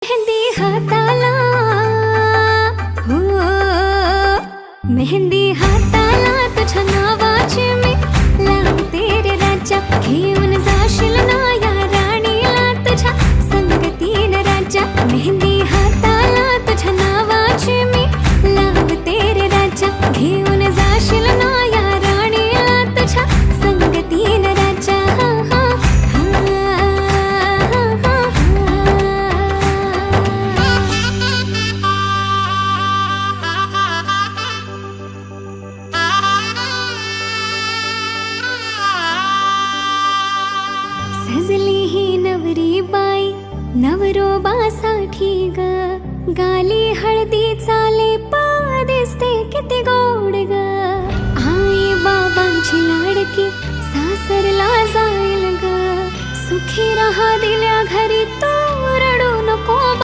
मेहंदी हाताला, हो मेहंदी हाताला तुझ्या नावाची मी लावते रे राजा. घेऊन जाशील ना या राणीला तुझ्या संगतीन राजा. मेहंदी हाताला तुझ्या नावाची मी लावते रे राजा. घेऊन जाशील ना या राणीला तुझ्या संगतीन राजा. सजली ही नवरी बाई नवरोबासाठी ग. गाली हळदी चाले पा दिसते किती गोड ग. आई बाबांची लाडकी सासरला जाईल ग. सुखी राहा दिल्या घरी तो